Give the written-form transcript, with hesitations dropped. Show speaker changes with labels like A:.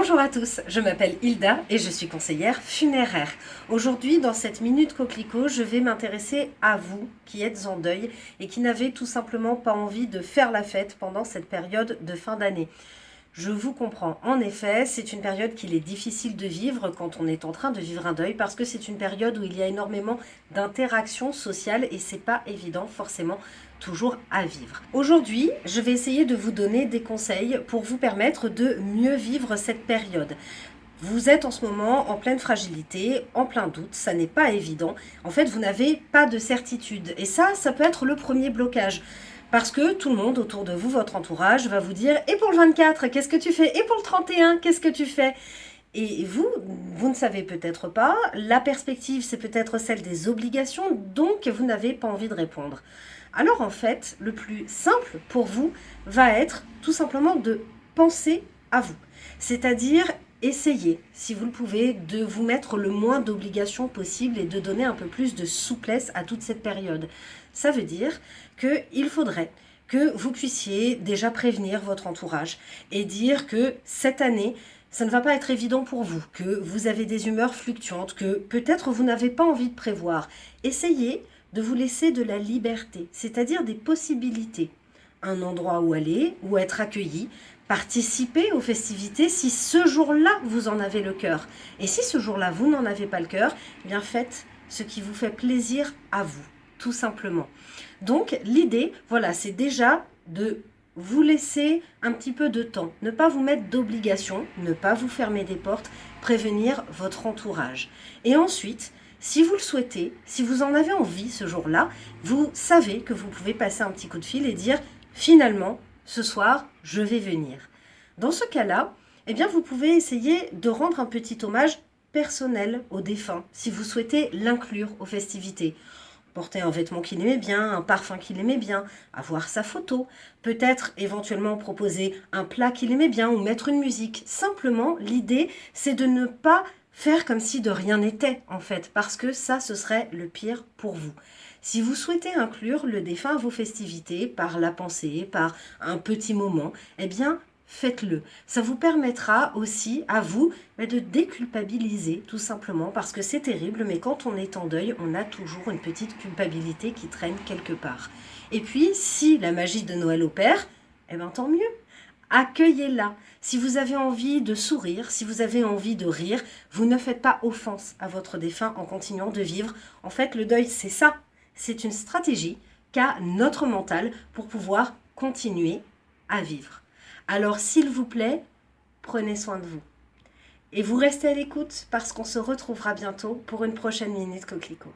A: Bonjour à tous, je m'appelle Hilda et je suis conseillère funéraire. Aujourd'hui, dans cette Minute Coquelicot, je vais m'intéresser à vous qui êtes en deuil et qui n'avez tout simplement pas envie de faire la fête pendant cette période de fin d'année. Je vous comprends. En effet, c'est une période qu'il est difficile de vivre quand on est en train de vivre un deuil parce que c'est une période où il y a énormément d'interactions sociales et c'est pas évident forcément toujours à vivre. Aujourd'hui, je vais essayer de vous donner des conseils pour vous permettre de mieux vivre cette période. Vous êtes en ce moment en pleine fragilité, en plein doute, ça n'est pas évident. En fait, vous n'avez pas de certitude. Et ça peut être le premier blocage. Parce que tout le monde autour de vous, votre entourage, va vous dire « Et pour le 24, qu'est-ce que tu fais ? Et pour le 31, qu'est-ce que tu fais ?» Et vous ne savez peut-être pas, la perspective, c'est peut-être celle des obligations, donc vous n'avez pas envie de répondre. Alors en fait, le plus simple pour vous va être tout simplement de penser à vous. C'est-à-dire essayez, si vous le pouvez, de vous mettre le moins d'obligations possible et de donner un peu plus de souplesse à toute cette période. Ça veut dire qu'il faudrait que vous puissiez déjà prévenir votre entourage et dire que cette année, ça ne va pas être évident pour vous, que vous avez des humeurs fluctuantes, que peut-être vous n'avez pas envie de prévoir. Essayez de vous laisser de la liberté, c'est-à-dire des possibilités. Un endroit où aller, où être accueilli, participer aux festivités si ce jour-là vous en avez le cœur. Et si ce jour-là vous n'en avez pas le cœur, eh bien faites ce qui vous fait plaisir à vous, tout simplement. Donc l'idée, voilà, c'est déjà de vous laisser un petit peu de temps, ne pas vous mettre d'obligation, ne pas vous fermer des portes, prévenir votre entourage. Et ensuite, si vous le souhaitez, si vous en avez envie ce jour-là, vous savez que vous pouvez passer un petit coup de fil et dire « Finalement, ce soir, je vais venir ». Dans ce cas-là, eh bien, vous pouvez essayer de rendre un petit hommage personnel au défunt, si vous souhaitez l'inclure aux festivités. Porter un vêtement qu'il aimait bien, un parfum qu'il aimait bien, avoir sa photo, peut-être éventuellement proposer un plat qu'il aimait bien ou mettre une musique. Simplement, l'idée, c'est de ne pas faire comme si de rien n'était, en fait, parce que ça, ce serait le pire pour vous. Si vous souhaitez inclure le défunt à vos festivités, par la pensée, par un petit moment, eh bien, faites-le. Ça vous permettra aussi à vous de déculpabiliser tout simplement parce que c'est terrible, mais quand on est en deuil, on a toujours une petite culpabilité qui traîne quelque part. Et puis, si la magie de Noël opère, eh bien tant mieux. Accueillez-la. Si vous avez envie de sourire, si vous avez envie de rire, vous ne faites pas offense à votre défunt en continuant de vivre. En fait, le deuil, c'est ça. C'est une stratégie qu'a notre mental pour pouvoir continuer à vivre. Alors, s'il vous plaît, prenez soin de vous. Et vous restez à l'écoute parce qu'on se retrouvera bientôt pour une prochaine Minute Coquelicot.